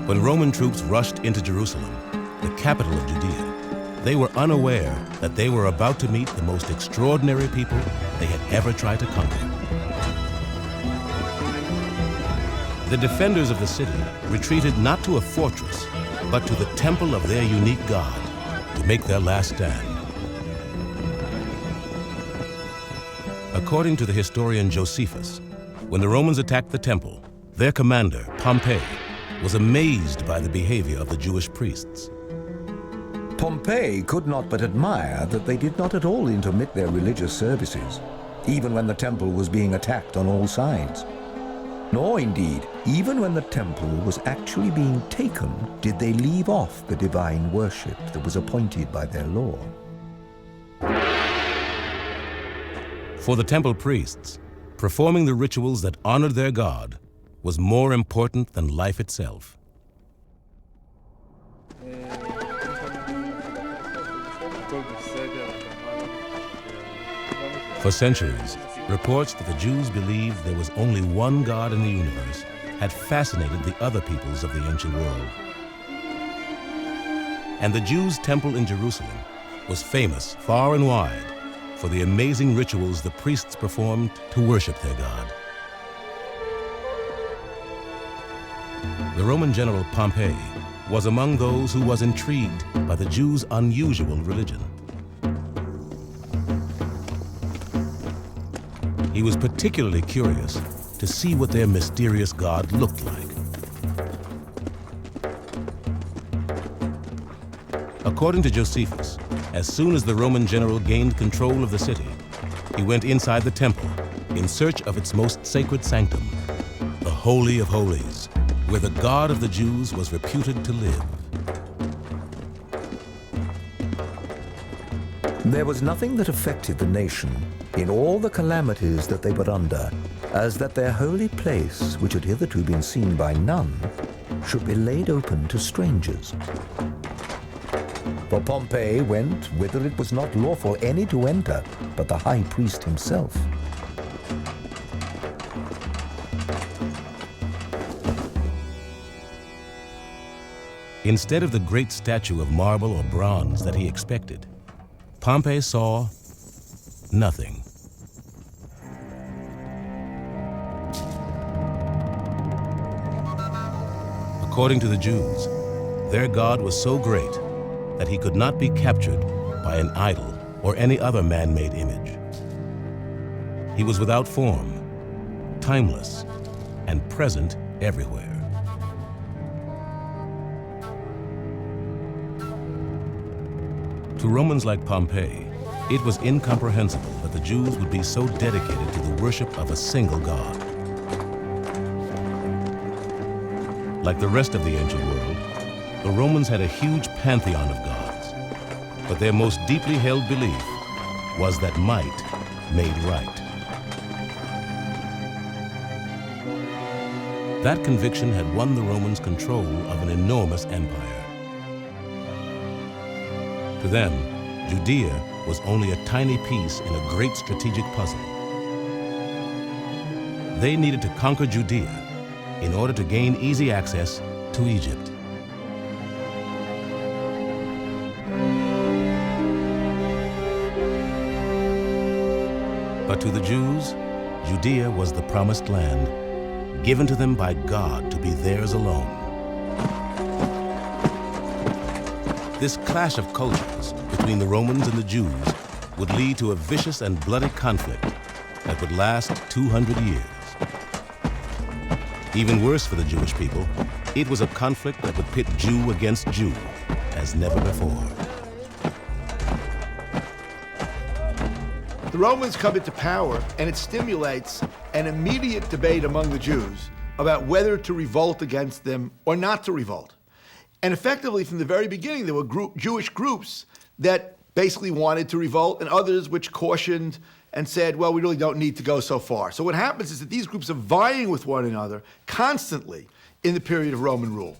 When Roman troops rushed into Jerusalem, the capital of Judea, they were unaware that they were about to meet the most extraordinary people they had ever tried to conquer. The defenders of the city retreated not to a fortress, but to the temple of their unique God to make their last stand. According to the historian Josephus, when the Romans attacked the temple, their commander, Pompey, was amazed by the behavior of the Jewish priests. Pompey could not but admire that they did not at all intermit their religious services, even when the temple was being attacked on all sides. Nor, indeed, even when the temple was actually being taken, did they leave off the divine worship that was appointed by their law. For the temple priests, performing the rituals that honored their God was more important than life itself. For centuries, reports that the Jews believed there was only one God in the universe had fascinated the other peoples of the ancient world. And the Jews' temple in Jerusalem was famous far and wide for the amazing rituals the priests performed to worship their God. The Roman general Pompey was among those who was intrigued by the Jews' unusual religion. He was particularly curious to see what their mysterious God looked like. According to Josephus, as soon as the Roman general gained control of the city, he went inside the temple in search of its most sacred sanctum, the Holy of Holies, where the God of the Jews was reputed to live. There was nothing that affected the nation in all the calamities that they were under, as that their holy place, which had hitherto been seen by none, should be laid open to strangers. For Pompey went whither it was not lawful any to enter, but the high priest himself. Instead of the great statue of marble or bronze that he expected, Pompey saw nothing. According to the Jews, their God was so great that he could not be captured by an idol or any other man-made image. He was without form, timeless, and present everywhere. To Romans like Pompey, it was incomprehensible that the Jews would be so dedicated to the worship of a single God. Like the rest of the ancient world, the Romans had a huge pantheon of gods, but their most deeply held belief was that might made right. That conviction had won the Romans control of an enormous empire. To them, Judea was only a tiny piece in a great strategic puzzle. They needed to conquer Judea in order to gain easy access to Egypt. But to the Jews, Judea was the promised land, given to them by God to be theirs alone. This clash of cultures between the Romans and the Jews would lead to a vicious and bloody conflict that would last 200 years. Even worse for the Jewish people, it was a conflict that would pit Jew against Jew as never before. The Romans come into power, and it stimulates an immediate debate among the Jews about whether to revolt against them or not to revolt. And effectively, from the very beginning, there were Jewish groups that basically wanted to revolt, and others which cautioned and said, well, we really don't need to go so far. So what happens is that these groups are vying with one another constantly in the period of Roman rule.